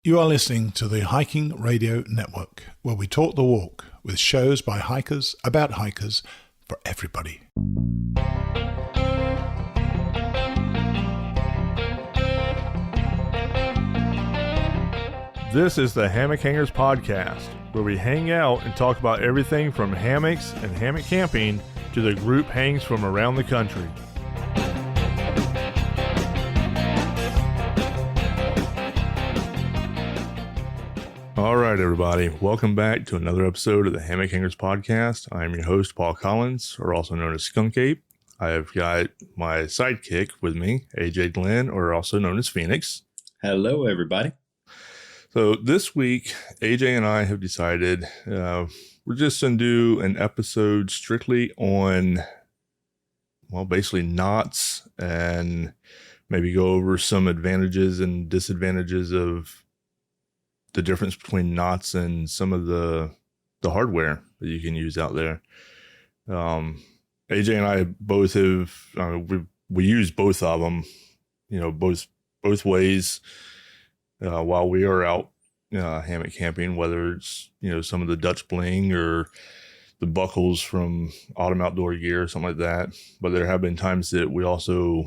You are listening to the Hiking Radio Network, where we talk the walk with shows by hikers about hikers for everybody. This is the Hammock Hangers Podcast, where we hang out and talk about everything from hammocks and hammock camping to the group hangs from around the country. All right, everybody. Welcome back to another episode of the Hammock Hangers Podcast. I'm your host, Paul Collins, or also known as Skunkape. I have got my sidekick with me, AJ Glenn, or also known as Pheonix. Hello, everybody. So this week, AJ and I have decided we're just going to do an episode strictly on, well, basically knots and maybe go over some advantages and disadvantages of the difference between knots and some of the hardware that you can use out there. AJ and I both have, we use both of them, both ways while we are out hammock camping, whether it's, some of the Dutch bling or the buckles from Autumn Outdoor Gear or something like that. But there have been times that we also,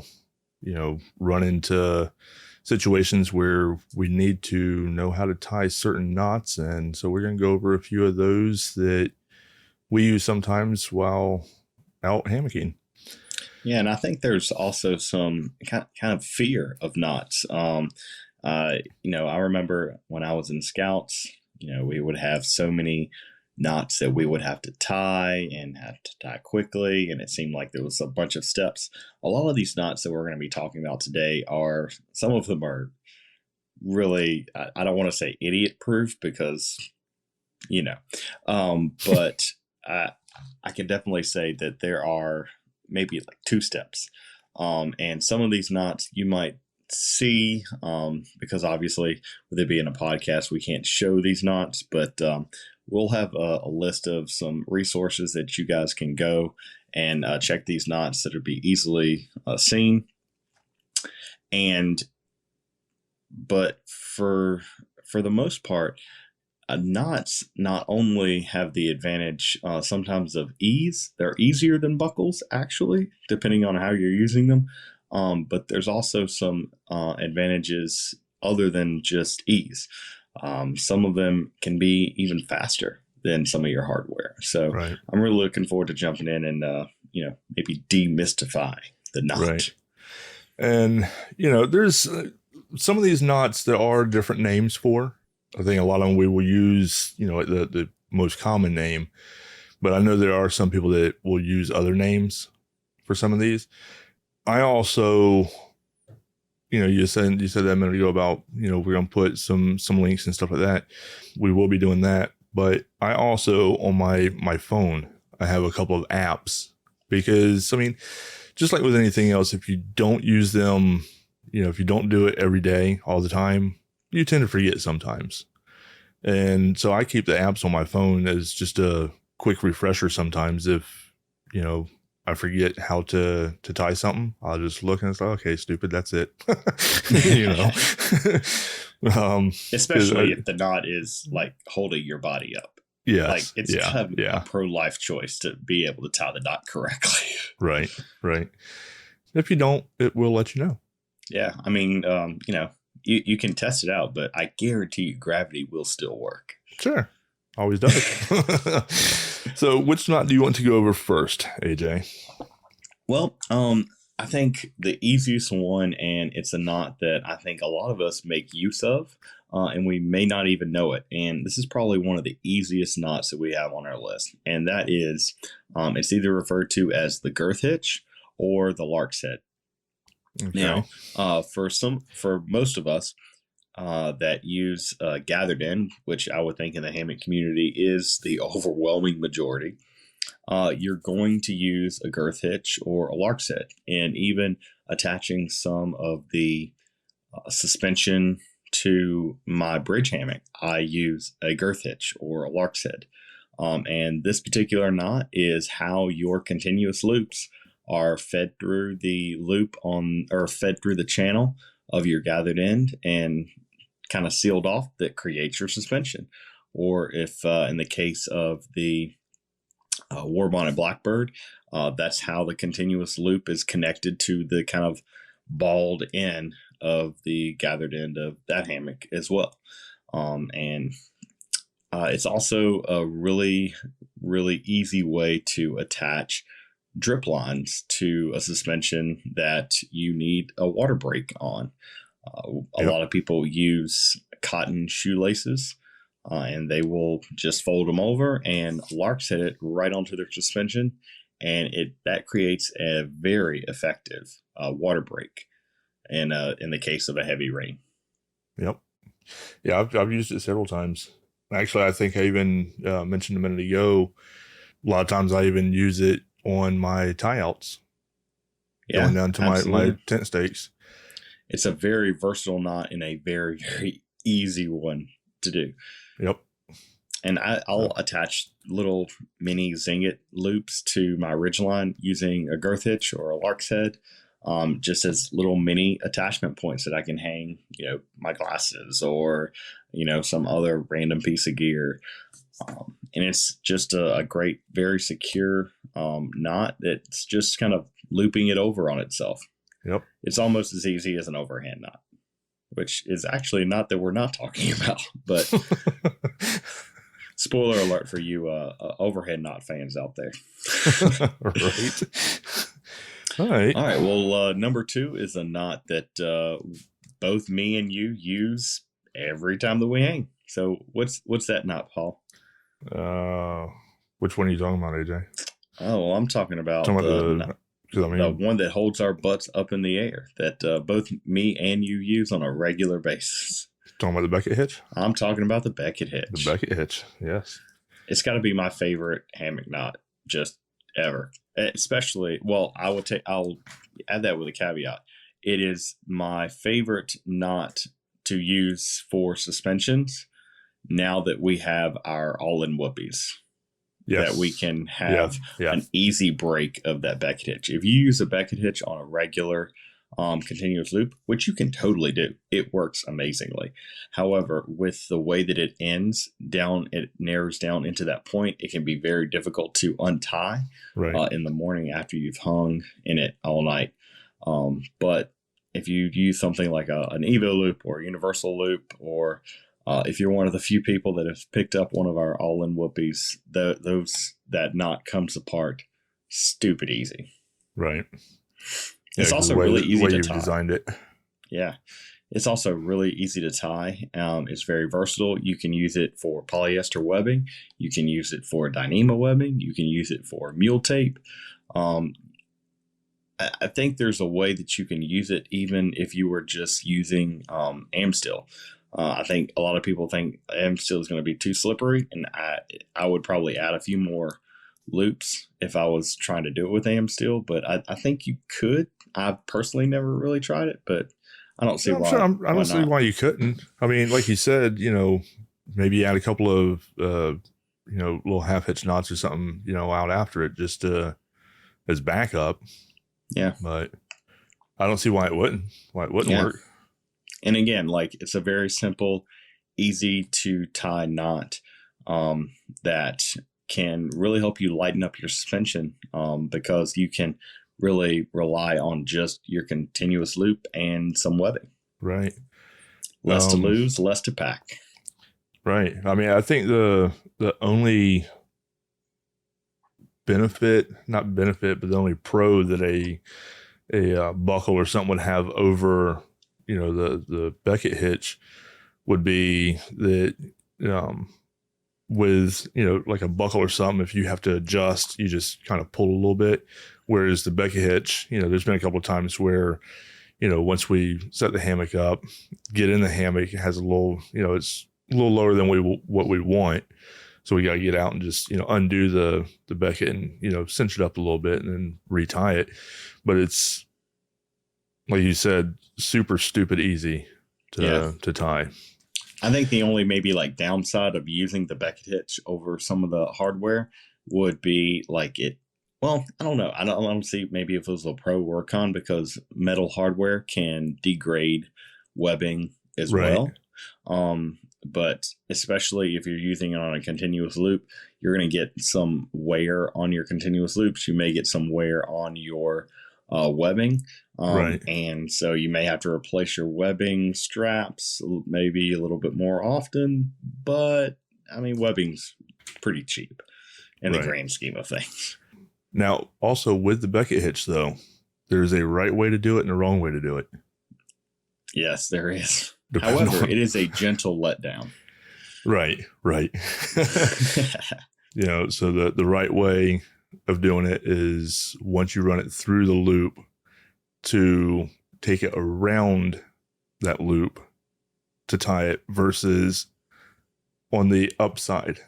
run into situations where we need to know how to tie certain knots. And so we're going to go over a few of those that we use sometimes while out hammocking. Yeah, and I think there's also some kind of fear of knots. I remember when I was in Scouts, we would have so many knots that we would have to tie and have to tie quickly. And it seemed like there was a bunch of steps. A lot of these knots that we're going to be talking about today some of them are really, I don't want to say idiot proof because, but I can definitely say that there are maybe like two steps. And some of these knots you might see, because obviously with it being a podcast, we can't show these knots, but we'll have a list of some resources that you guys can go and check these knots that would be easily seen. But for the most part, knots not only have the advantage sometimes of ease, they're easier than buckles actually, depending on how you're using them. But there's also some advantages other than just ease. Some of them can be even faster than some of your hardware. So right. I'm really looking forward to jumping in and, maybe demystify the knot. Right. And, there's some of these knots there are different names for. I think a lot of them we will use, the most common name. But I know there are some people that will use other names for some of these. I also, you said that a minute ago about, we're going to put some links and stuff like that. We will be doing that. But I also, on my phone, I have a couple of apps because, just like with anything else, if you don't use them, if you don't do it every day, all the time, you tend to forget sometimes. And so I keep the apps on my phone as just a quick refresher sometimes if, I forget how to tie something. I'll just look and it's like, okay, stupid, that's it. Especially if the knot is like holding your body up. Yeah. Like it's kind of a pro-life choice to be able to tie the knot correctly. Right. If you don't, it will let you know. Yeah. You can test it out, but I guarantee you gravity will still work. Sure. Always does. So which knot do you want to go over first, AJ? Well, I think the easiest one, and it's a knot that I think a lot of us make use of, and we may not even know it. And this is probably one of the easiest knots that we have on our list. And that is, it's either referred to as the girth hitch or the lark's head. Okay. Now, for most of us, that use gathered in, which I would think in the hammock community is the overwhelming majority, you're going to use a girth hitch or a lark's head. And even attaching some of the suspension to my bridge hammock, I use a girth hitch or a lark's head. And this particular knot is how your continuous loops are fed through the loop fed through the channel of your gathered end and kind of sealed off that creates your suspension. Or if in the case of the warbonnet blackbird, that's how the continuous loop is connected to the kind of balled end of the gathered end of that hammock as well. And it's also a really, really easy way to attach drip lines to a suspension that you need a water break on. A lot of people use cotton shoelaces, and they will just fold them over and larks hit it right onto their suspension, and that creates a very effective water break in the case of a heavy rain. Yep. Yeah, I've used it several times. Actually, I think I even mentioned a minute ago, a lot of times I even use it on my tie outs. Yeah, going down to my tent stakes. It's a very versatile knot and a very, very easy one to do. Yep. And I'll attach little mini Zinget loops to my ridgeline using a girth hitch or a lark's head, just as little mini attachment points that I can hang, my glasses or, some other random piece of gear. And it's just a great, very secure knot that's just kind of looping it over on itself. Yep. It's almost as easy as an overhand knot, which is actually a knot that we're not talking about, but spoiler alert for you overhead knot fans out there. Right. All right. Well, number 2 is a knot that both me and you use every time that we hang. So what's that knot, Paul? Which one are you talking about, AJ? Oh, well, I'm talking about, the one that holds our butts up in the air that both me and you use on a regular basis. Talking about the Beckett hitch? I'm talking about the Beckett hitch. The Beckett hitch, yes. It's got to be my favorite hammock knot just ever. Especially, well, I'll add that with a caveat. It is my favorite knot to use for suspensions now that we have our all-in whoopies. Yes. That we can have an easy break of that Beckett hitch. If you use a Beckett hitch on a regular continuous loop, which you can totally do, it works amazingly. However, with the way that it ends down, it narrows down into that point. It can be very difficult to untie in the morning after you've hung in it all night. But if you use something like an Evo loop or a universal loop, or if you're one of the few people that have picked up one of our all-in whoopies, that knot comes apart stupid easy. Right. It's also really easy to tie. Designed it. Yeah. It's also really easy to tie. It's very versatile. You can use it for polyester webbing. You can use it for Dyneema webbing. You can use it for mule tape. I think there's a way that you can use it even if you were just using Amstel. I think a lot of people think Amstel is going to be too slippery, and I would probably add a few more loops if I was trying to do it with Amstel, but I think you could. I've personally never really tried it, but I don't see why. Sure I don't see why you couldn't. I mean, like you said, maybe add a couple of little half hitch knots or something, out after it just as backup. Yeah, but I don't see why it wouldn't work. And again, it's a very simple, easy to tie knot that can really help you lighten up your suspension because you can really rely on just your continuous loop and some webbing. Right. Less to lose, less to pack. Right. I mean, I think the only not benefit, but the only pro that a buckle or something would have over, the Beckett hitch would be that, with, like a buckle or something, if you have to adjust, you just kind of pull a little bit. Whereas the Beckett hitch, there's been a couple of times where, once we set the hammock up, get in the hammock, it has a little, it's a little lower than what we want. So we got to get out and just, undo the Beckett and, cinch it up a little bit and then retie it. But it's, like you said, super stupid easy to tie. I think the only maybe downside of using the Beckett hitch over some of the hardware would be well, I don't know. I don't see maybe if it was a pro work on, because metal hardware can degrade webbing as well. But especially if you're using it on a continuous loop, you're going to get some wear on your continuous loops. You may get some wear on your webbing. Right. And so you may have to replace your webbing straps maybe a little bit more often. But I mean, webbing's pretty cheap in the grand scheme of things. Now, also with the Beckett hitch, though, there's a right way to do it and a wrong way to do it. Yes, there is. Depending However, on- it is a gentle letdown. Right. So the right way of doing it is once you run it through the loop to take it around that loop to tie it versus on the upside.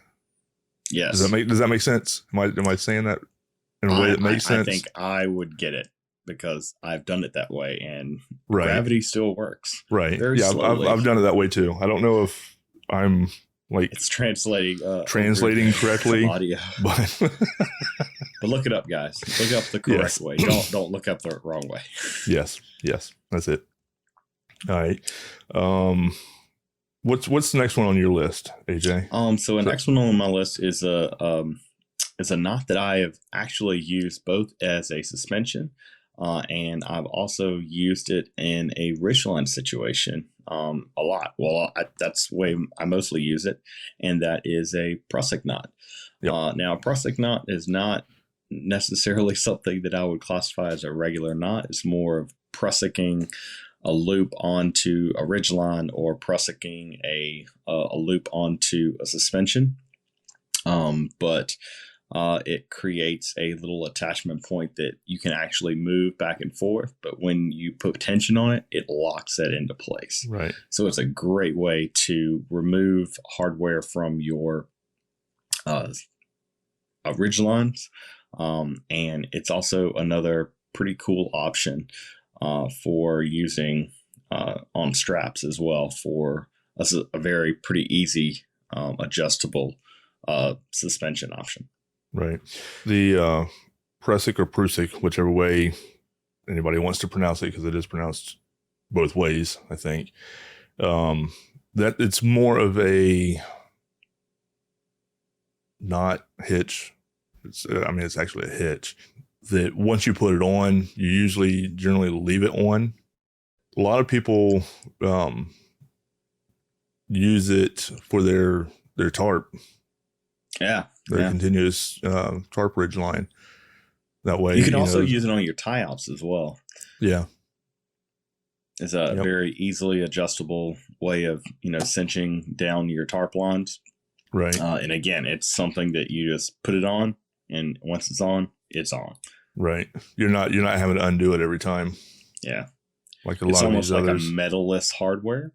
Yes. Does that make sense? Am I saying that in a way that makes sense? I think I would get it because I've done it that way, and Right. gravity still works. Right. Very slowly. I've done it that way too. I don't know if I'm like It's translating correctly, from audio. but But look it up, guys. Look up the correct way. Don't look up the wrong way. yes, that's it. All right. What's the next one on your list, AJ? So the next one on my list is a knot that I have actually used both as a suspension, and I've also used it in a ridgeline situation a lot. Well, that's the way I mostly use it, and that is a prusik knot. Yep. Now, a prusik knot is not necessarily something that I would classify as a regular knot. It's more of prusicking a loop onto a ridgeline or prusicking a loop onto a suspension. But it creates a little attachment point that you can actually move back and forth. But when you put tension on it, it locks it into place. Right. So it's a great way to remove hardware from your ridgelines. And it's also another pretty cool option for using on straps as well for a very pretty easy adjustable suspension option. Right. The prusik or prusik, whichever way anybody wants to pronounce it, because it is pronounced both ways, I think. That it's more of a not hitch. It's actually a hitch that once you put it on, you generally leave it on. A lot of people use it for their tarp. Yeah. Their continuous tarp ridge line. That way, you can also use it on your tie-outs as well. Yeah. It's a very easily adjustable way of, cinching down your tarp lines. Right. And again, it's something that you just put it on, and once it's on, it's on. Right. You're not having to undo it every time. Yeah. Like it's lot almost of these like others. a metal-less hardware,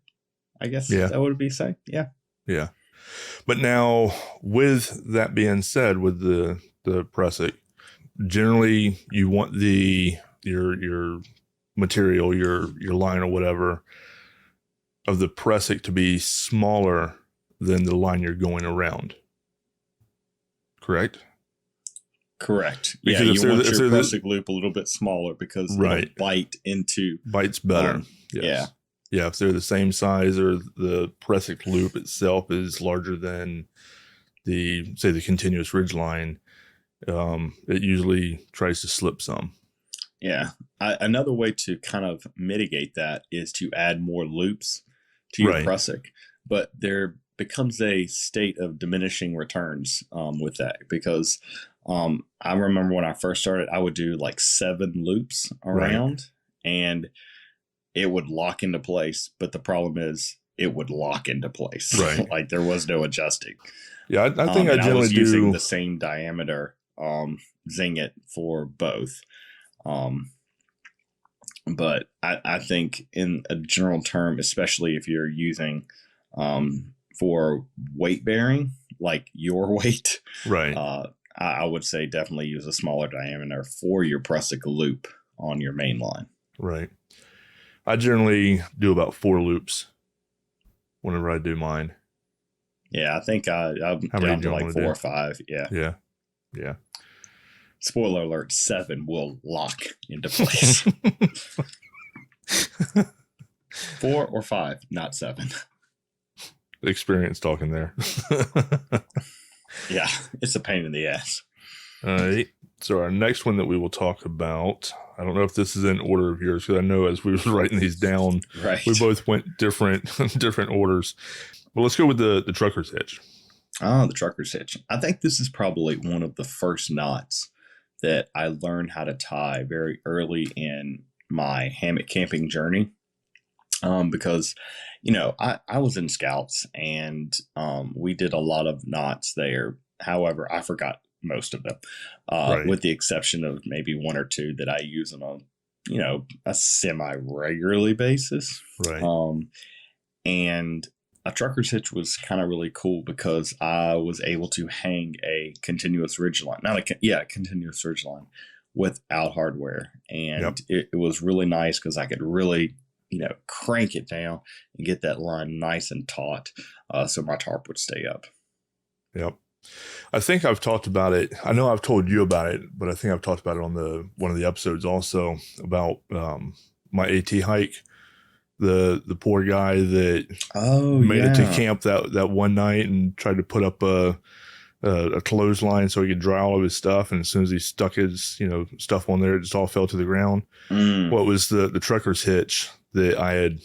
I guess. Yeah. That would be say. Yeah. Yeah. But now, with that being said, with the prusik, generally you want your material, your line or whatever of the prusik to be smaller than the line you're going around. Correct? Correct. Because you want your prusik loop a little bit smaller because it'll bites better. Yes. Yeah, if they're the same size or the prusik loop itself is larger than the continuous ridge line, it usually tries to slip some. Yeah. Another way to kind of mitigate that is to add more loops to your prusik, but there becomes a state of diminishing returns with that because I remember when I first started, I would do like 7 loops around and it would lock into place. But the problem is it would lock into place. Right. Like there was no adjusting. Yeah, I think I generally was using the same diameter zing it for both. But I think in a general term, especially if you're using for weight bearing, like your weight, right. I would say definitely use a smaller diameter for your prusik loop on your main line. Right. I generally do about 4 loops whenever I do mine. Yeah, I think I'm down to like 4 or 5. Yeah. Yeah. Spoiler alert, 7 will lock into place. 4 or 5, not 7. experience talking there. Yeah, it's a pain in the ass. All right. So our next one that we will talk about, I don't know if this is in order of yours, because I know as we were writing these down, Right. we both went different orders. But let's go with the trucker's hitch. Oh, the trucker's hitch. I think this is probably one of the first knots that I learned how to tie very early in my hammock camping journey. Because, I was in Scouts and we did a lot of knots there. However, I forgot most of them, Right. with the exception of maybe one or two that I use on a semi-regularly basis. Right. And a trucker's hitch was kind of really cool because I was able to hang a continuous ridgeline, continuous ridgeline without hardware. And it was really nice because I could really, crank it down and get that line nice and taut, so my tarp would stay up. Yep. I think I've talked about it. I know I've told you about it, but I think I've talked about it on one of the episodes also about my AT hike. The poor guy that made it to camp that one night and tried to put up a clothesline so he could dry all of his stuff, and as soon as he stuck his stuff on there, it just all fell to the ground. What was the trucker's hitch that I had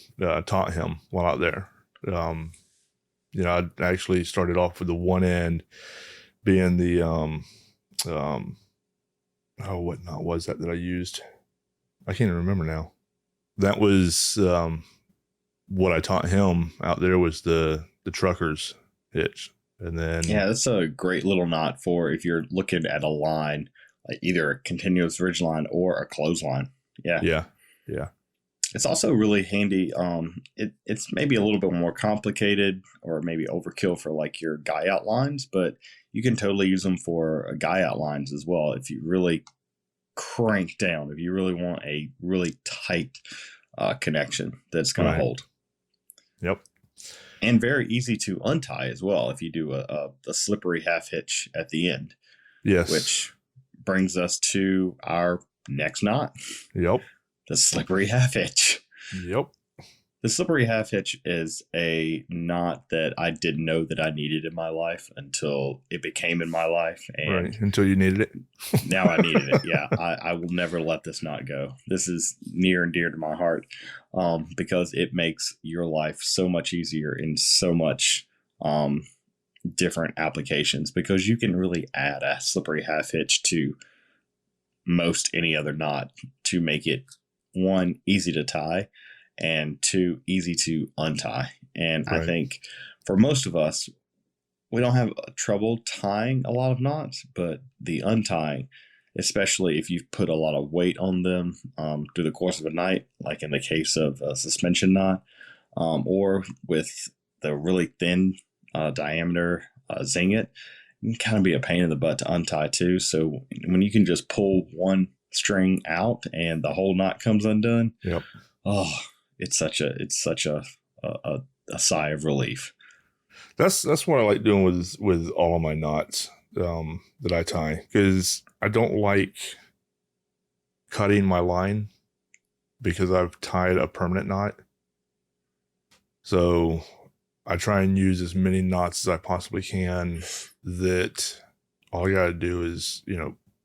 taught him while out there? I actually started off with the one end being the what knot was that I used? I can't even remember now. That was what I taught him out there was the trucker's hitch. And then that's a great little knot for if you're looking at a line, like either a continuous ridge line or a clothesline. Yeah. It's also really handy. It's maybe a little bit more complicated or maybe overkill for like your guy out lines, but you can totally use them for guy out lines as well. If you really crank down, if you really want a really tight connection that's going to hold. Yep. And very easy to untie as well if you do a slippery half hitch at the end. Yes. Which brings us to our next knot. Yep. The slippery half hitch. Yep. The slippery half hitch is a knot that I didn't know that I needed in my life until it became in my life. And until you needed it. Now I needed it. Yeah. I will never let this knot go. This is near and dear to my heart, because it makes your life so much easier in so much different applications, because you can really add a slippery half hitch to most any other knot to make it, one, easy to tie, and two, easy to untie. And I think for most of us, we don't have trouble tying a lot of knots, but the untying, especially if you've put a lot of weight on them through the course of a night, like in the case of a suspension knot, or with the really thin diameter zinget, it can kind of be a pain in the butt to untie too. So when you can just pull one string out and the whole knot comes undone, it's such a sigh of relief. That's what I like doing with all of my knots that I tie, because I don't like cutting my line because I've tied a permanent knot. So I try and use as many knots as I possibly can that all I got to do is,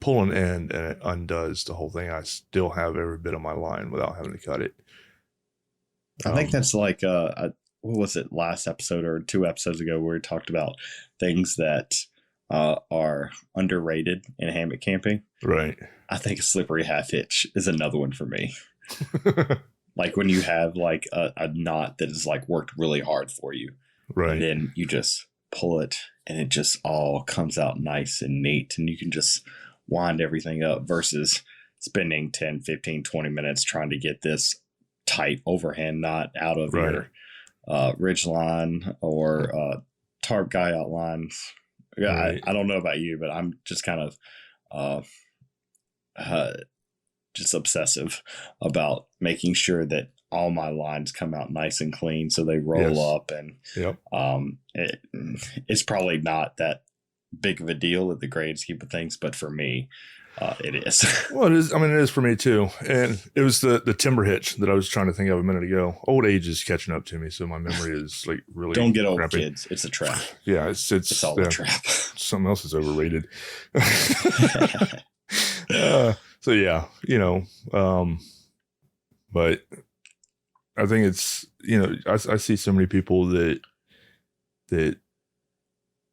pull an end and it undoes the whole thing. I still have every bit of my line without having to cut it. I think that's like, what was it, last episode or 2 episodes ago where we talked about things that are underrated in hammock camping. Right. I think a slippery half hitch is another one for me. Like when you have like a knot that is like worked really hard for you. Right. And then you just pull it and it just all comes out nice and neat, and you can just wind everything up versus spending 10, 15, 20 minutes trying to get this tight overhand knot out of your ridge line or tarp guy out lines. Yeah, I don't know about you, but I'm just kind of just obsessive about making sure that all my lines come out nice and clean so they roll up. And it's probably not that big of a deal at the grand scheme of things, but for me, It is. Well, it is. I mean, it is for me too. And it was the timber hitch that I was trying to think of a minute ago. Old age is catching up to me, so my memory is like really. Don't get old, crappy. kids. It's a trap. Yeah, it's all a trap. Something else is overrated. So yeah, but I think it's I see so many people that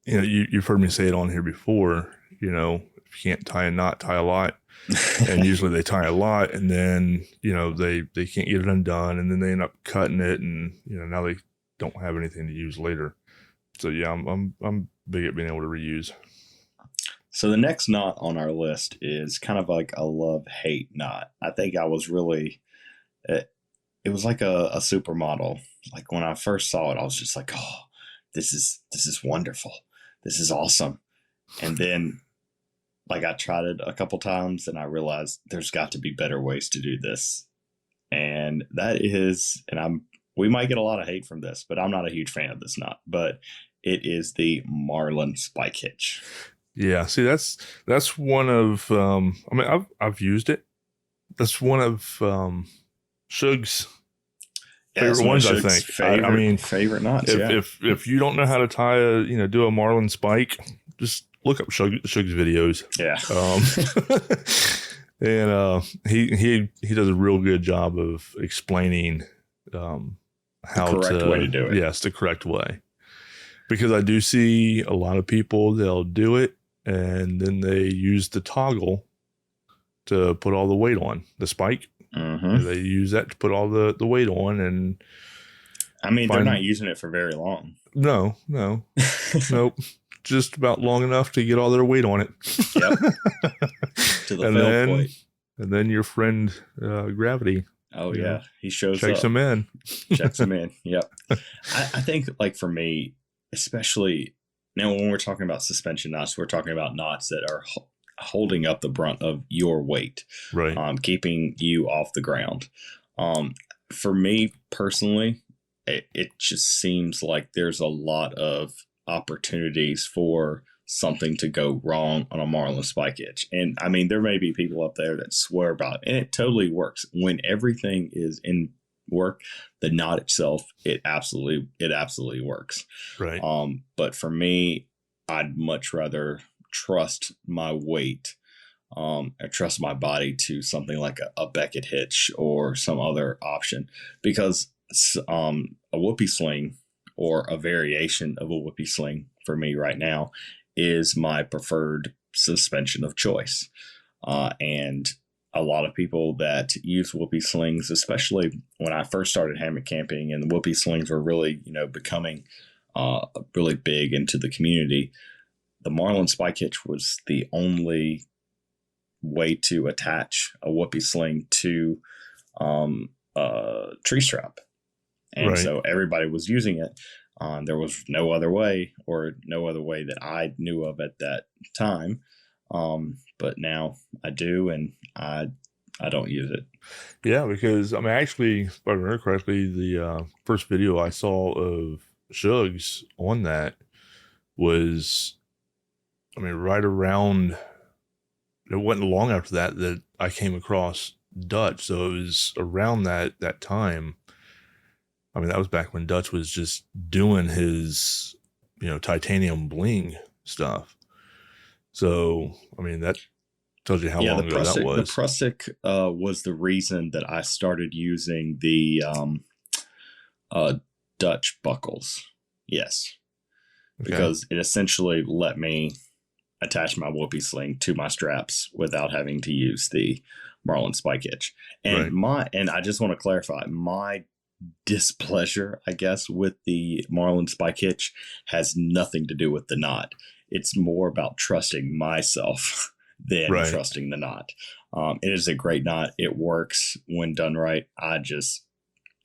you've heard me say it on here before. If you can't tie a knot, tie a lot. And usually they tie a lot, and then they can't get it undone, and then they end up cutting it, and now they don't have anything to use later. So yeah, I'm big at being able to reuse. So the next knot on our list is kind of like a love-hate knot. I think I was really, it was like a supermodel. Like when I first saw it, I was just like, oh, this is wonderful. This is awesome. And then like I tried it a couple times and I realized there's got to be better ways to do this. And that is, and we might get a lot of hate from this, but I'm not a huge fan of this knot, but it is the Marlin spike hitch. Yeah. See, that's one of, I mean, I've used it. That's one of, Shug's favorite ones, I think. I mean, favorite knots. If you don't know how to tie do a Marlin spike, just look up Shug's videos. Yeah. And he does a real good job of explaining how the correct way to do it. Yes, the correct way. Because I do see a lot of people, they'll do it and then they use the toggle to put all the weight on the spike. Mm-hmm. They use that to put all the weight on, and I mean, they're not using it for very long. No, nope. Just about long enough to get all their weight on it. Yep. To the fail point. And then your friend Gravity. Oh yeah, he shows checks up. Them in. Checks them in. Yep. I think like for me, especially now when we're talking about suspension knots, we're talking about knots that are holding up the brunt of your weight, right? Keeping you off the ground. For me personally, it just seems like there's a lot of opportunities for something to go wrong on a Marlin spike hitch. And I mean, there may be people up there that swear about it, and it totally works. When everything is in work, the knot itself, it absolutely works. Right. But for me, I'd much rather trust my weight, or trust my body to something like a Beckett hitch or some other option, because a whoopee sling or a variation of a whoopee sling for me right now is my preferred suspension of choice. And a lot of people that use whoopee slings, especially when I first started hammock camping and the whoopee slings were really, becoming really big into the community, the Marlin spike hitch was the only way to attach a whoopee sling to a tree strap. And right. So everybody was using it. There was no other way, or no other way that I knew of at that time. But now I do, and I don't use it. Yeah, because I mean, actually, if I remember correctly, the first video I saw of Shug's on that was, I mean, right around, it wasn't long after that I came across Dutch. So it was around that time. I mean, that was back when Dutch was just doing his, titanium bling stuff. So, I mean, that tells you how long ago that was. The Prusik was the reason that I started using the Dutch buckles. Yes. Okay. Because it essentially let me attach my whoopee sling to my straps without having to use the Marlin spike hitch. And right. And I just want to clarify, my displeasure, I guess, with the Marlin spike hitch has nothing to do with the knot. It's more about trusting myself than right. trusting the knot. It is a great knot. It works when done right.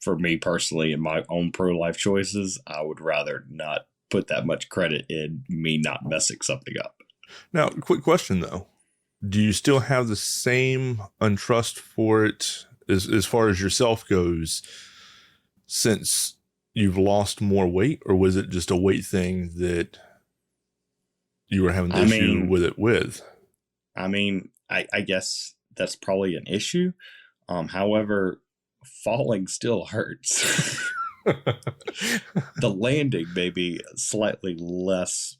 For me personally, in my own pro life choices, I would rather not put that much credit in me not messing something up. Now, quick question though. Do you still have the same untrust for it as far as yourself goes, since you've lost more weight, or was it just a weight thing that you were having an issue with it with? I mean, I guess that's probably an issue. However, falling still hurts. The landing may be slightly less,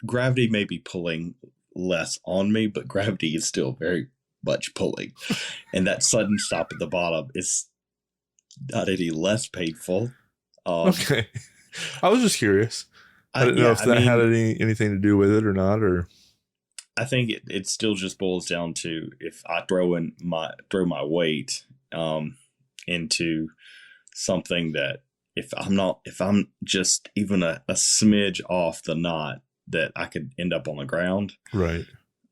gravity may be pulling less on me, but gravity is still very much pulling. And that sudden stop at the bottom is not any less painful. Okay. I was just curious. I didn't know if that had anything to do with it or not, or I think it still just boils down to if I throw my weight into something that if I'm just even a smidge off the knot, that I could end up on the ground. Right.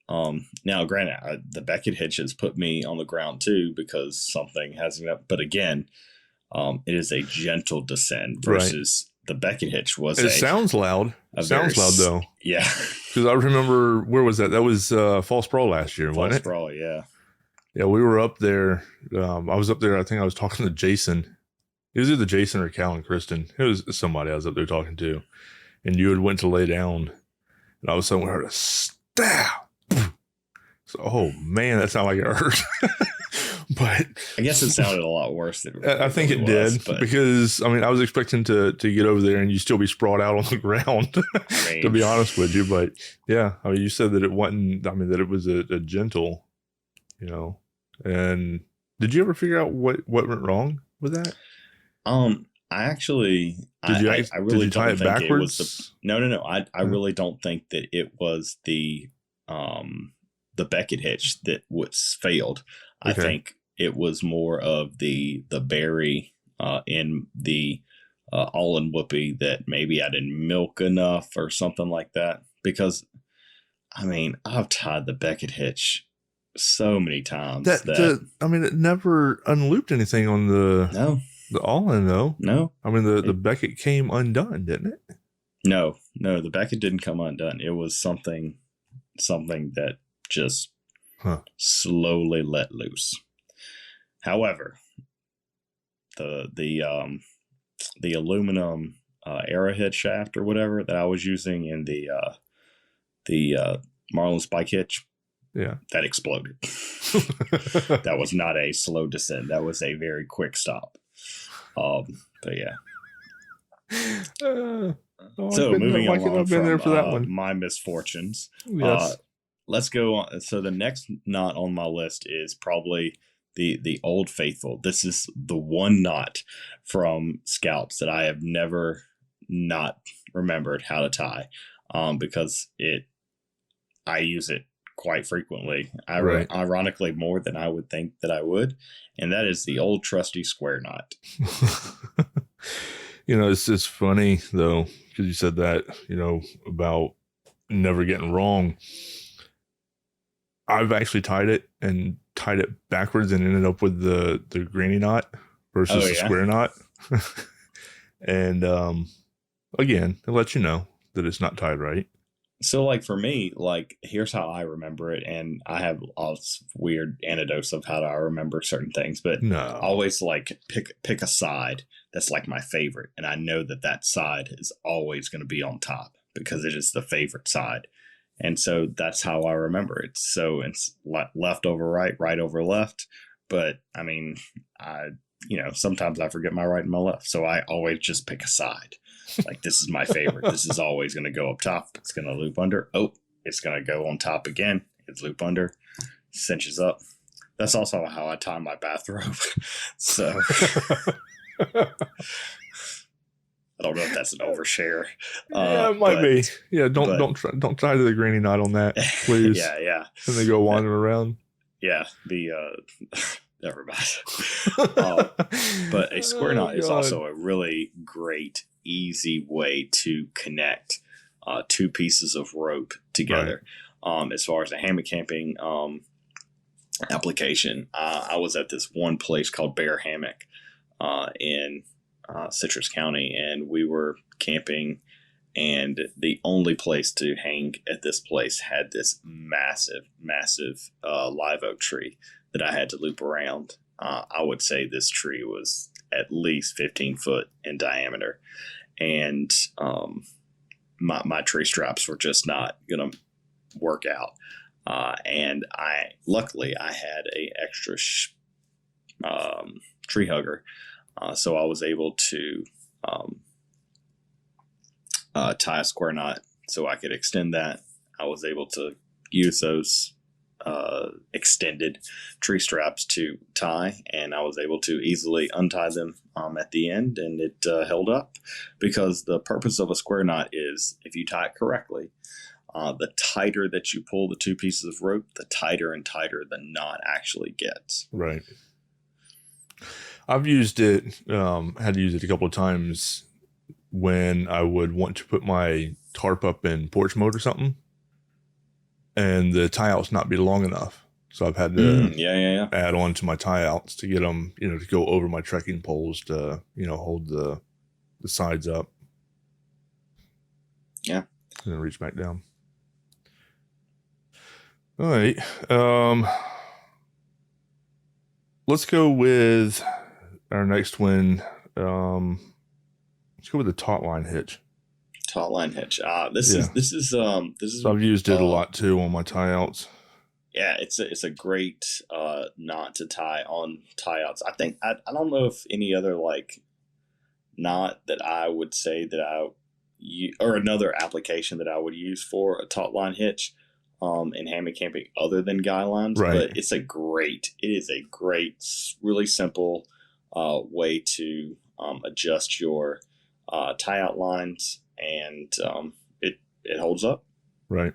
Now, granted, the Beckett hitches put me on the ground too because something hasn't. But again, it is a gentle descent versus the Beckett hitch was. It sounds loud. It sounds loud though. Yeah. Because I remember, where was that? That was Fall Sprawl last year, wasn't it? Fall Sprawl, yeah. Yeah, we were up there. I was up there. I think I was talking to Jason. It was either Jason or Cal and Kristen. It was somebody I was up there talking to. And you had went to lay down. And all of a sudden we heard a stab. So, oh man, that sounded like it hurt. But I guess it sounded a lot worse than I think it did. Because, I mean, I was expecting to get over there and you still be sprawled out on the ground, to be honest with you. But yeah, I mean, you said that it wasn't, I mean, that it was a gentle, you know. And did you ever figure out what went wrong with that? I actually, I really don't think it was the, no. I really don't think that it was the Beckett hitch that was failed. I think it was more of the berry in the all-in whoopee that maybe I didn't milk enough or something like that. Because, I mean, I've tied the Beckett hitch so many times I mean, it never unlooped anything on the all-in though. No, I mean the Beckett came undone, didn't it? No, the Beckett didn't come undone. It was something that just slowly let loose. However, the aluminum arrowhead shaft or whatever that I was using in the Marlin spike hitch, that exploded. That was not a slow descent. That was a very quick stop. But yeah. So moving along from my misfortunes, let's go on. So the next knot on my list is probably the Old Faithful. This is the one knot from Scouts that I have never not remembered how to tie, because I use it quite frequently. Ironically, more than I would think that I would, and that is the old trusty square knot. You know, it's funny though, because you said that, you know, about never getting wrong. I've actually tied it backwards and ended up with the granny knot versus the square knot. And again, it lets you know that it's not tied right. So, like, for me, like, here's how I remember it, and I have all this weird anecdotes of how I remember certain things, but I always, like, pick a side that's, like, my favorite, and I know that side is always going to be on top because it is the favorite side, and so that's how I remember it. So it's left over right, right over left, but, I mean, sometimes I forget my right and my left, so I always just pick a side. Like, this is my favorite. This is always going to go up top. It's going to loop under. Oh, it's going to go on top again. It's loop under, cinches up. That's also how I tie my bathrobe. So I don't know if that's an overshare. Yeah, it might be. Yeah, don't tie to the granny knot on that, please. Yeah. And they go wandering around. Yeah, never mind. But a square knot is also a really great, easy way to connect two pieces of rope together. Right. As far as a hammock camping application, I was at this one place called Bear Hammock in Citrus County, and we were camping, and the only place to hang at this place had this massive live oak tree that I had to loop around. I would say this tree was at least 15 foot in diameter, and my tree straps were just not gonna work out. And luckily I had a extra tree hugger, so I was able to tie a square knot so I could extend that. I was able to use those extended tree straps to tie, and I was able to easily untie them at the end, and it held up, because the purpose of a square knot is, if you tie it correctly, the tighter that you pull the two pieces of rope, the tighter and tighter the knot actually gets. Right. I've used it, had to use it a couple of times when I would want to put my tarp up in porch mode or something, and the tie outs not be long enough. So I've had to add on to my tie outs to get them, to go over my trekking poles to, hold the sides up. Yeah. And then reach back down. All right. Let's go with our next one. Let's go with the taut line hitch. Taut line hitch. This is. So I've used it a lot too on my tie outs. Yeah, it's a great knot to tie on tie outs. I think I don't know if any other knot that I would say that or another application that I would use for a taut line hitch in hammock camping other than guy lines. Right. But it is a great, really simple way to adjust your tie out lines, and it holds up. Right.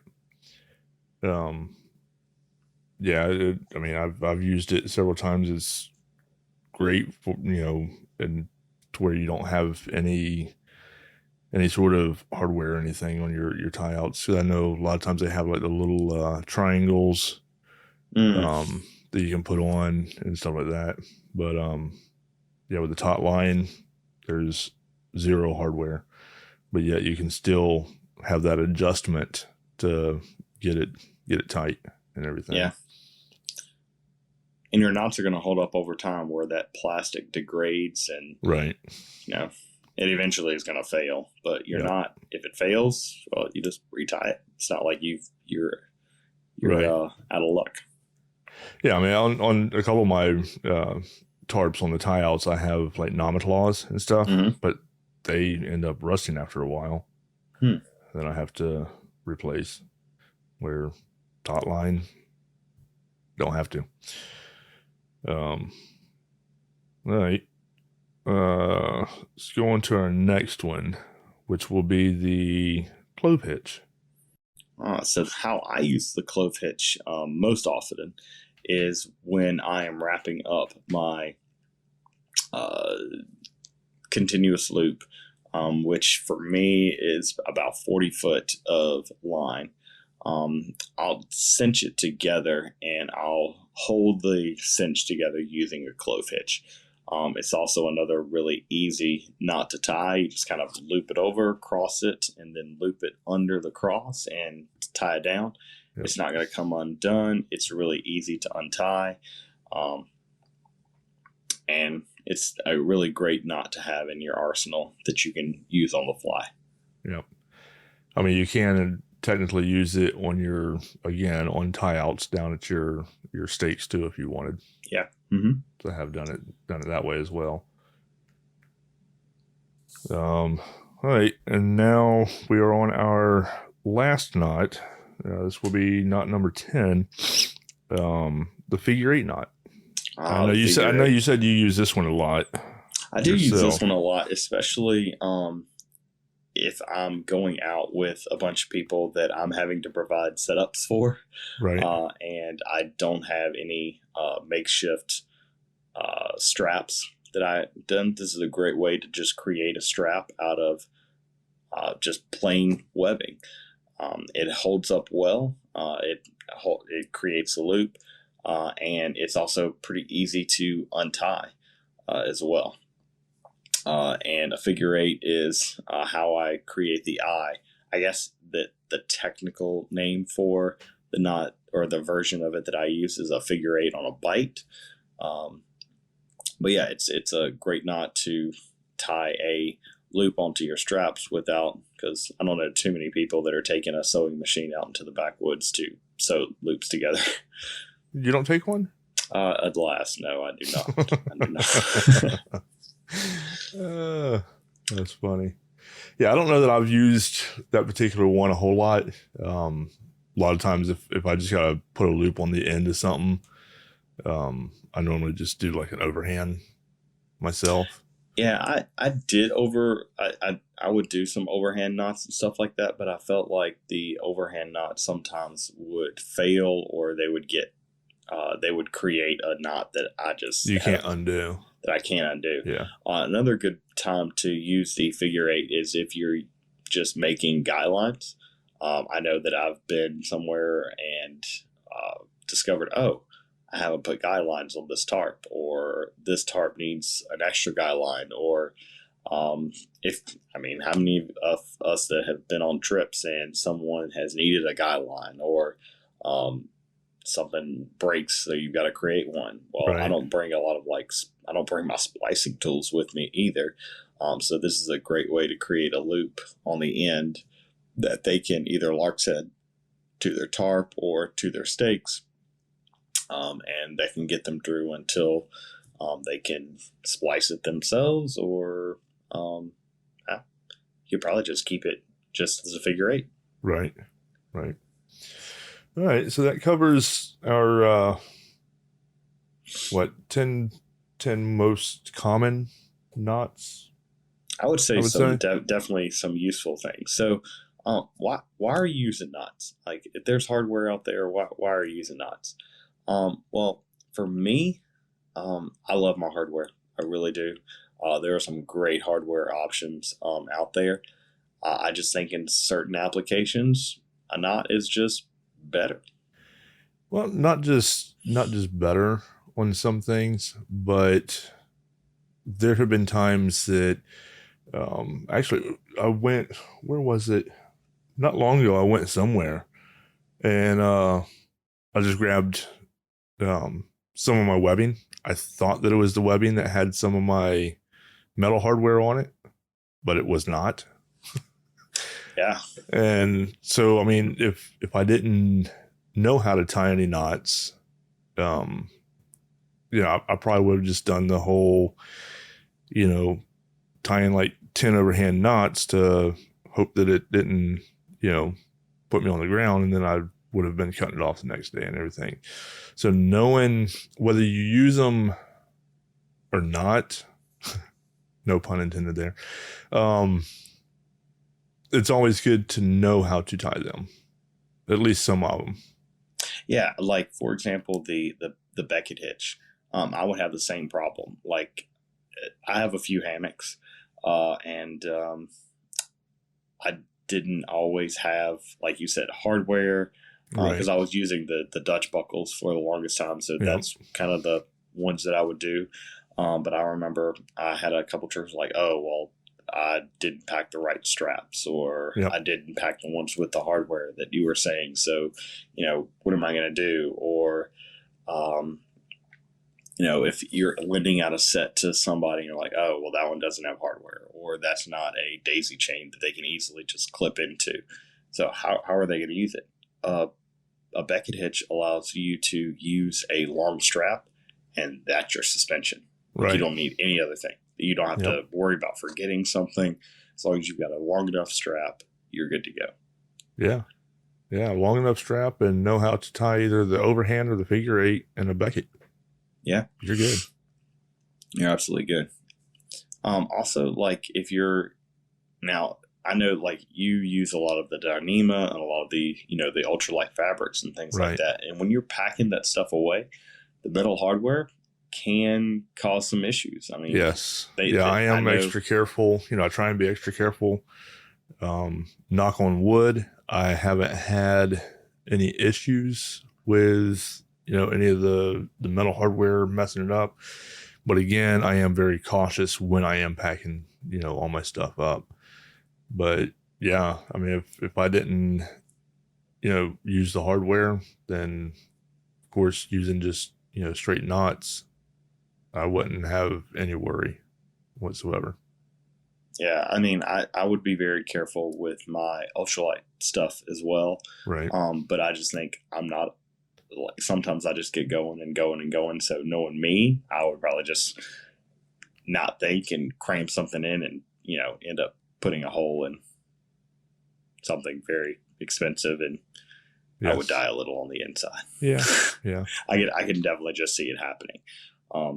Yeah, I've used it several times. It's great for, and to where you don't have any sort of hardware or anything on your tie outs. So I know a lot of times they have the little triangles that you can put on and stuff like that. But with the taut line, there's zero hardware, but yet you can still have that adjustment to get it tight and everything. Yeah. And your knots are going to hold up over time, where that plastic degrades, and right. It eventually is going to fail. But you're not. If it fails, well, you just retie it. It's not like you're right. Out of luck. Yeah, on a couple of my tarps on the tie outs, I have Nomatlaws and stuff, but they end up rusting after a while. Then I have to replace. Where taut line, don't have to. All right. Let's go on to our next one, which will be the clove hitch. So how I use the clove hitch most often is when I am wrapping up my continuous loop, which for me is about 40 foot of line. I'll cinch it together, and I'll hold the cinch together using a clove hitch. It's also another really easy knot to tie. You just kind of loop it over, cross it, and then loop it under the cross and tie it down. Yep. It's not going to come undone. It's really easy to untie. And it's a really great knot to have in your arsenal that you can use on the fly. Yep. You can technically use it on tie outs down at your stakes too, if you wanted. Yeah. So I have done it that way as well. All right, and now we are on our last knot. This will be knot number 10, the figure 8 knot. I know you said you use this one a lot. I do use this one a lot, especially if I'm going out with a bunch of people that I'm having to provide setups for. Right. And I don't have any makeshift straps that I've done. This is a great way to just create a strap out of just plain webbing. It holds up well. It creates a loop, and it's also pretty easy to untie as well. And a figure 8 is how I create the eye. I guess that the technical name for the knot, or the version of it that I use, is a figure 8 on a bite. But yeah, it's a great knot to tie a loop onto your straps without, because I don't know too many people that are taking a sewing machine out into the backwoods to sew loops together. You don't take one? Alas, no, I do not. I do not. That's funny. Yeah, I don't know that I've used that particular one a whole lot. A lot of times if I just gotta put a loop on the end of something, I normally just do like an overhand myself. Yeah, I did I would do some overhand knots and stuff like that, but I felt like the overhand knots sometimes would fail, or they would create a knot that You can't undo. That I can't undo. Yeah. Another good time to use the figure eight is if you're just making guy lines. I know that I've been somewhere and discovered, I haven't put guy lines on this tarp, or this tarp needs an extra guy line, or how many of us that have been on trips and someone has needed a guy line, or something breaks, so you've got to create one. Well, right. I don't bring my splicing tools with me either. So this is a great way to create a loop on the end that they can either lark's head to their tarp or to their stakes. And they can get them through until they can splice it themselves, or you probably just keep it just as a figure eight. Right. All right, so that covers our 10 most common knots. I would say definitely some useful things. So, why are you using knots? Like, if there's hardware out there, why are you using knots? Well, for me, I love my hardware. I really do. There are some great hardware options out there. I just think in certain applications, a knot is just better. Well, not just better on some things, but there have been times that actually where was it? Not long ago, I went somewhere and I just grabbed some of my webbing. I thought that it was the webbing that had some of my metal hardware on it, but it was not. Yeah. And so, I mean, if I didn't know how to tie any knots, I probably would have just done the whole, tying like 10 overhand knots to hope that it didn't, put me on the ground, and then I would have been cutting it off the next day and everything. So knowing whether you use them or not, no pun intended there, it's always good to know how to tie them, at least some of them. Yeah, like for example, the Beckett hitch. I would have the same problem. Like, I have a few hammocks, and I didn't always have, like you said, hardware, because I was using the Dutch buckles for the longest time. So that's kind of the ones that I would do. But I remember I had a couple trips like, I didn't pack the right straps, or I didn't pack the ones with the hardware that you were saying. So, what am I going to do? Or, if you're lending out a set to somebody and you're like, that one doesn't have hardware, or that's not a daisy chain that they can easily just clip into. So how are they going to use it? A Beckett hitch allows you to use a long strap, and that's your suspension. Right. You don't need any other thing. You don't have to worry about forgetting something. As long as you've got a long enough strap, you're good to go. Yeah, long enough strap, and know how to tie either the overhand or the figure eight and a Beckett. Yeah. You're good. You're absolutely good. Also, like, now, I know, like, you use a lot of the Dyneema and a lot of the, the ultralight fabrics and things like that. And when you're packing that stuff away, the metal hardware can cause some issues. I mean, yes. I am extra careful. I try and be extra careful. Knock on wood, I haven't had any issues with, any of the metal hardware messing it up. But again, I am very cautious when I am packing, all my stuff up. But yeah, I mean, if I didn't, use the hardware, then of course using just, straight knots, I wouldn't have any worry whatsoever. Yeah, I mean, I would be very careful with my ultralight stuff as well. Right. But I just think I'm not like sometimes I just get going and going and going. So knowing me, I would probably just not think and cram something in and, end up putting a hole in something very expensive and I would die a little on the inside. Yeah. Yeah. I can definitely just see it happening.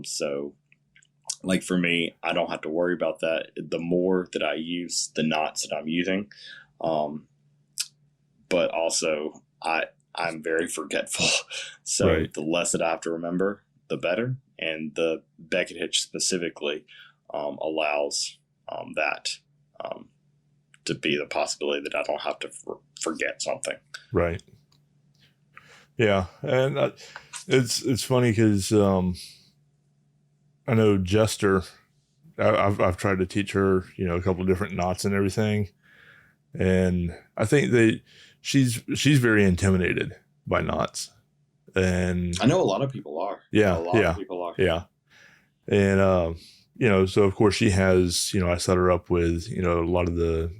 So like for me, I don't have to worry about that. The more that I use the knots that I'm using, but also I'm very forgetful. So the less that I have to remember, the better. And the Beckett hitch specifically allows that to be the possibility that I don't have to forget something. Right. Yeah, and it's funny because I know Jester. I've tried to teach her, a couple of different knots and everything, and I think she's very intimidated by knots, and I know a lot of people are. Yeah, a lot of people are. Yeah, and so of course she has, I set her up with, a lot of the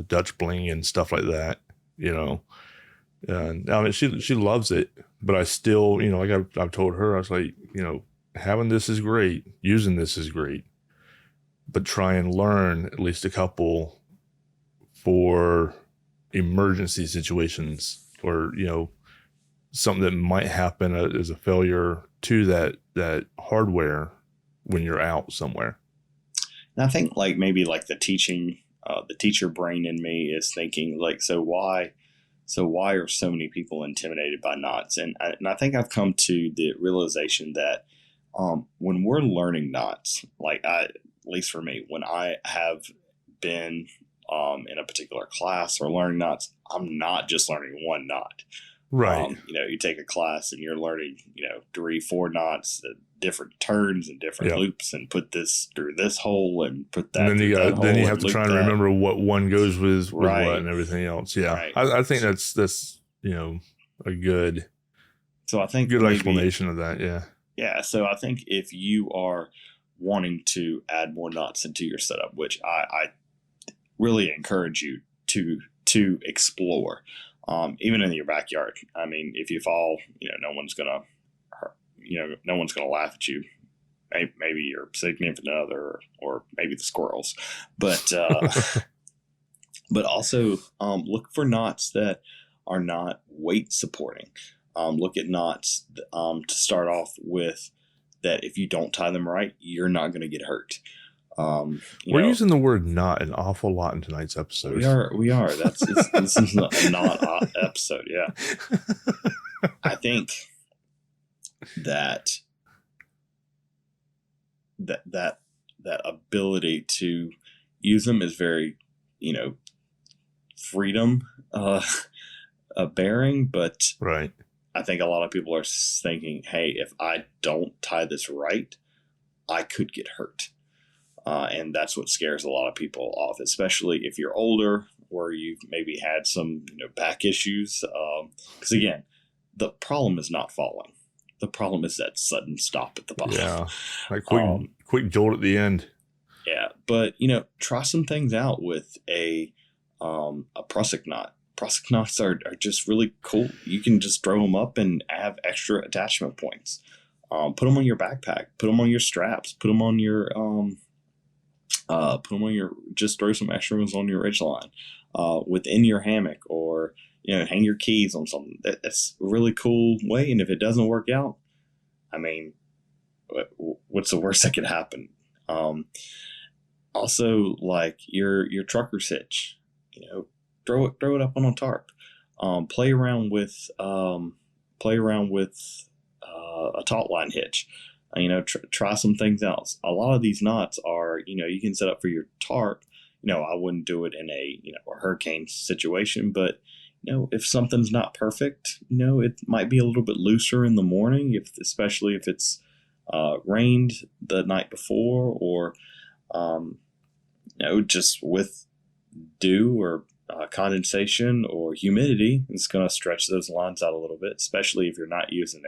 Dutch bling and stuff like that, and I mean she loves it, but I still, like I've told her, I was like, having this is great, using this is great, but try and learn at least a couple for emergency situations, or something that might happen as a failure to that hardware when you're out somewhere. And I think like maybe like the teacher brain in me is thinking like, so why are so many people intimidated by knots? And I think I've come to the realization that when we're learning knots, like at least for me, when I have been in a particular class or learning knots, I'm not just learning one knot. Right. You take a class and you're learning, 3-4 knots, different turns and different loops, and put this through this hole and put that. And then you have to try and remember what one goes with what and everything else. Yeah, right. I think that's a good. So I think good explanation of that. Yeah. Yeah. So I think if you are wanting to add more knots into your setup, which I really encourage you to explore. Even in your backyard. I mean, if you fall, no one's gonna hurt, no one's gonna laugh at you. Maybe your significant other, or maybe the squirrels, but but also look for knots that are not weight supporting. Look at knots to start off with that if you don't tie them right, you're not going to get hurt. We're using the word "knot" an awful lot in tonight's episode. We are. This is a not episode. Yeah. I think that ability to use them is very, freedom bearing, but right. I think a lot of people are thinking, hey, if I don't tie this right, I could get hurt. And that's what scares a lot of people off, especially if you're older or you've maybe had some back issues. Because again, the problem is not falling. The problem is that sudden stop at the bottom. Yeah, like quick jolt at the end. Yeah, but try some things out with a prusik knot. Prusik knots are just really cool. You can just throw them up and have extra attachment points. Put them on your backpack. Put them on your straps. Put them on your just throw some extra ones on your ridgeline, within your hammock, or hang your keys on something. That's a really cool way. And if it doesn't work out, I mean, what's the worst that could happen? Also, like your trucker's hitch, throw it up on a tarp. Play around with a taut line hitch. Try some things else. A lot of these knots are, you can set up for your tarp. I wouldn't do it in a hurricane situation, but if something's not perfect, it might be a little bit looser in the morning, especially if it's rained the night before, or just with dew or condensation or humidity, it's going to stretch those lines out a little bit, especially if you're not using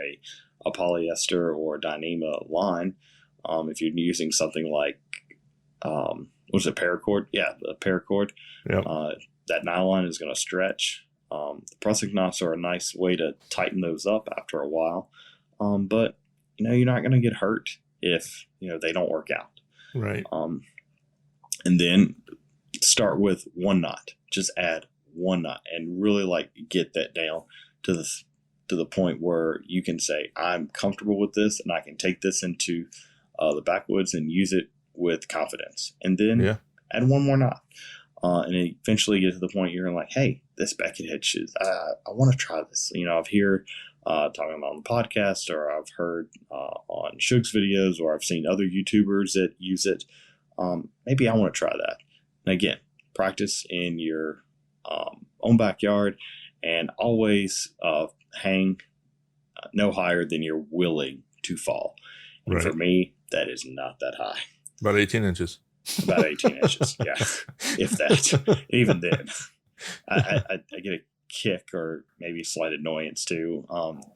a polyester or Dyneema line. If you're using something like was it paracord? Yeah, the paracord. Yep. That nylon is going to stretch. The pressing knots are a nice way to tighten those up after a while. But you're not going to get hurt if they don't work out. Right. And then start with one knot. Just add one knot and really get that down to the point where you can say, I'm comfortable with this and I can take this into the backwoods and use it with confidence. And then add one more knot. And eventually get to the point you're like, hey, this Beckett hitches, I want to try this. I've heard talking about on the podcast, or I've heard on Shug's videos, or I've seen other YouTubers that use it. Maybe I want to try that. And again, practice in your own backyard, and always hang no higher than you're willing to fall. And right. For me, that is not that high. About 18 inches. About 18 inches, yeah. If that. Even then. I get a kick, or maybe slight annoyance too.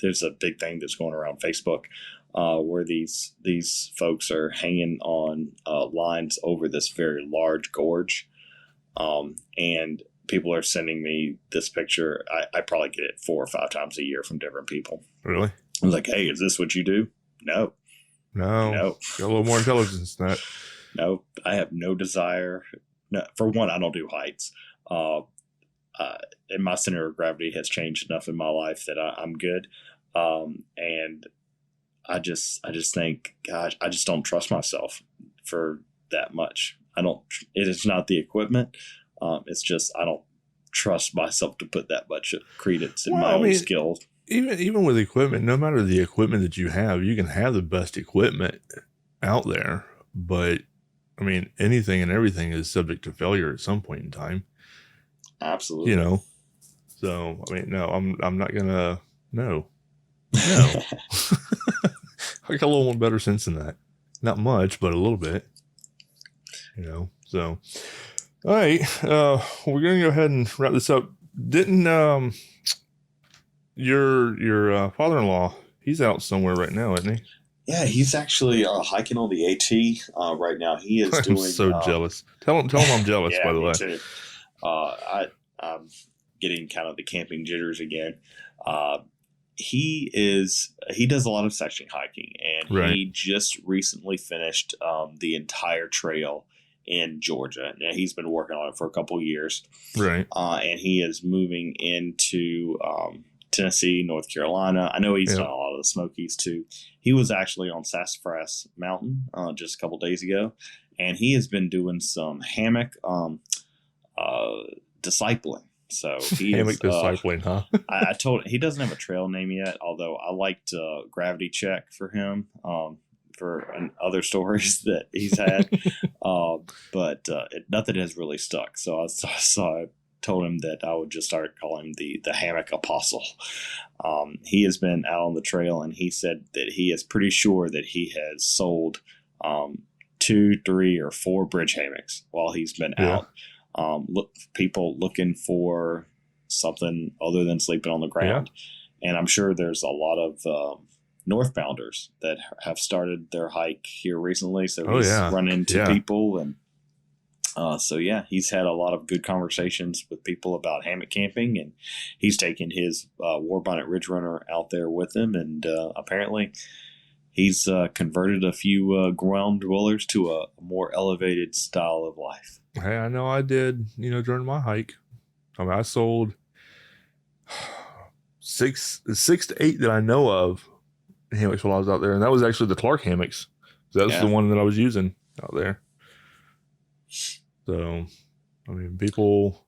There's a big thing that's going around Facebook where these folks are hanging on lines over this very large gorge. And people are sending me this picture. I probably get it 4 or 5 times a year from different people. Really? I was like, hey, is this what you do? No. Got a little more intelligence than that. No, I have no desire. No, for one, I don't do heights. And my center of gravity has changed enough in my life that I'm good. And I just think, gosh, I just don't trust myself for that much. It is not the equipment. It's just, I don't trust myself to put that much credence in my own skills. Even with equipment, no matter the equipment that you can have the best equipment out there, but anything and everything is subject to failure at some point in time. Absolutely. So, no, I'm not gonna, no. I got a little more better sense than that. Not much, but a little bit, so. All right. We're going to go ahead and wrap this up. Didn't, your father-in-law, he's out somewhere right now, isn't he? Yeah, he's actually hiking on the AT right now. He is doing. I'm so jealous. Tell him I'm jealous. Yeah, by the me way. Too. I'm getting kind of the camping jitters again. He does a lot of section hiking, and he just recently finished the entire trail in Georgia. Now, he's been working on it for a couple of years, right? And he is moving into Tennessee, North Carolina. I know he's done a lot of the Smokies too. He was actually on Sassafras Mountain just a couple days ago, and he has been doing some hammock discipling. So he hammock discipling, huh? I told him he doesn't have a trail name yet, although I liked Gravity Check for him for other stories that he's had, but nothing has really stuck. So I told him that I would just start calling him the Hammock Apostle. He has been out on the trail, and he said that he is pretty sure that he has sold 2, 3, or 4 bridge hammocks while he's been out. People looking for something other than sleeping on the ground. And I'm sure there's a lot of northbounders that have started their hike here recently. So he's run into people. And he's had a lot of good conversations with people about hammock camping. And he's taken his War Bonnet Ridge Runner out there with him. And apparently he's converted a few ground dwellers to a more elevated style of life. Hey, I know I did, during my hike. I sold 6 to 8 that I know of hammocks while I was out there. And that was actually the Clark hammocks. That's the one that I was using out there. So, people,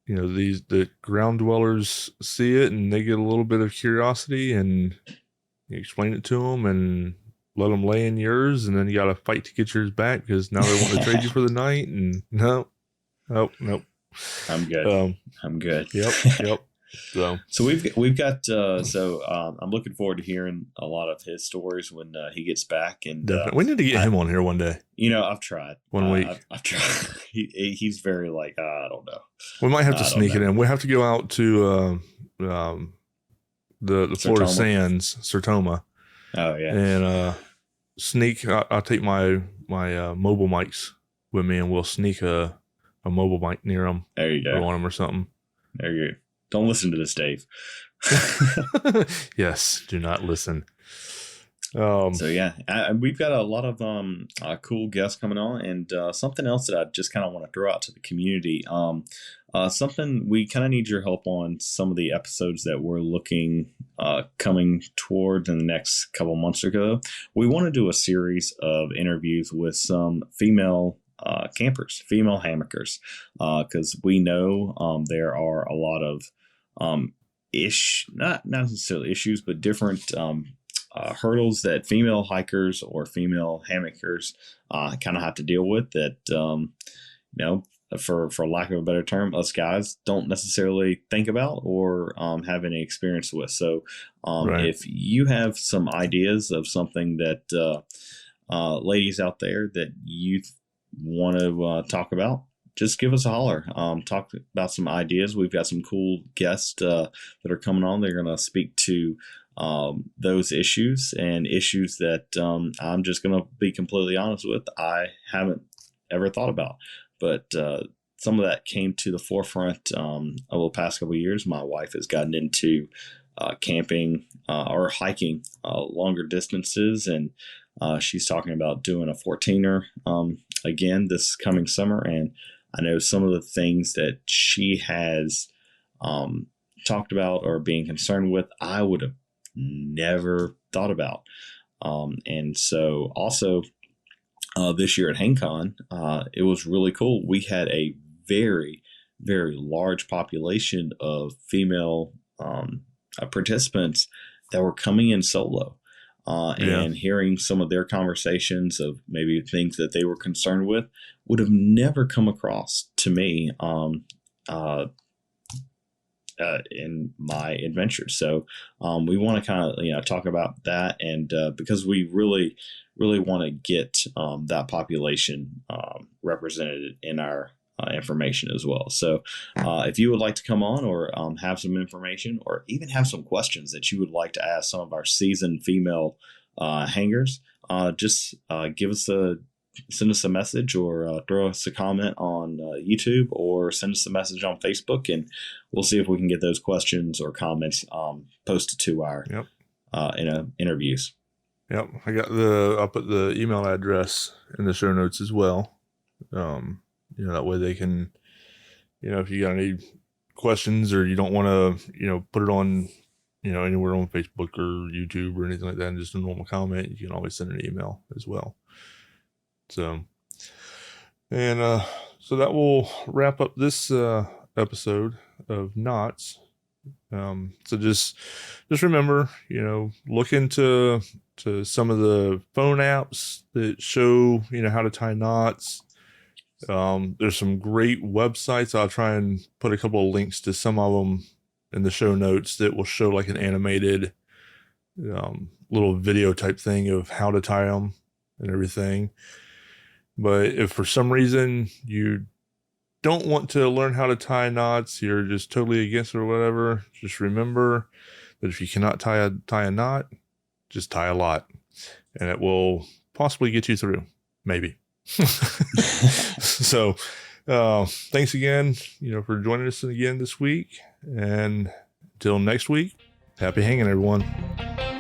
the ground dwellers see it and they get a little bit of curiosity, and you explain it to them and let them lay in yours, and then you got to fight to get yours back because now they want to trade you for the night. And nope. I'm good. I'm good. Yep. So we've got I'm looking forward to hearing a lot of his stories when he gets back. And we need to get him on here one day. I've tried 1 week. I've tried. He's very I don't know. We might have to sneak it in. We have to go out to the Florida Sands, Sertoma. Oh yeah. And sneak. I'll take my mobile mics with me, and we'll sneak a mobile mic near them. There you go. On them or something. There you go. Don't listen to this, Dave. Yes, do not listen. So yeah, we've got a lot of cool guests coming on, and something else that I just kind of want to throw out to the community. Something we kind of need your help on some of the episodes that we're looking coming toward in the next couple months ago. We want to do a series of interviews with some female campers, female hammockers, because we know there are a lot of not necessarily issues, but different hurdles that female hikers or female hammockers kind of have to deal with that, for lack of a better term, us guys don't necessarily think about or have any experience with. So Right. If you have some ideas of something that ladies out there that you want to talk about, just give us a holler. Talk about some ideas. We've got some cool guests that are coming on. They're going to speak to those issues and issues that I'm just going to be completely honest with, I haven't ever thought about. But some of that came to the forefront over the past couple of years. My wife has gotten into camping or hiking longer distances, and she's talking about doing a 14er again this coming summer. And I know some of the things that she has talked about or being concerned with, I would have never thought about. And so also this year at HangCon, it was really cool. We had a very, very large population of female participants that were coming in solo. And hearing some of their conversations of maybe things that they were concerned with would have never come across to me in my adventures. So we want to kind of talk about that, and because we really want to get that population represented in our information as well. So if you would like to come on or have some information or even have some questions that you would like to ask some of our seasoned female hangers, just send us a message or throw us a comment on YouTube or send us a message on Facebook, and we'll see if we can get those questions or comments posted to our interviews. Yep. I'll put the email address in the show notes as well. That way they can, if you got any questions or you don't want to, put it on, anywhere on Facebook or YouTube or anything like that, and just a normal comment, you can always send an email as well. So that will wrap up this episode of Knots. So just remember, look into some of the phone apps that show, how to tie knots. There's some great websites. I'll try and put a couple of links to some of them in the show notes that will show like an animated little video type thing of how to tie them and everything. But if for some reason you don't want to learn how to tie knots, you're just totally against it or whatever, just remember that if you cannot tie a knot, just tie a lot, and it will possibly get you through, maybe. So thanks again, for joining us again this week, and until next week, happy hanging, everyone.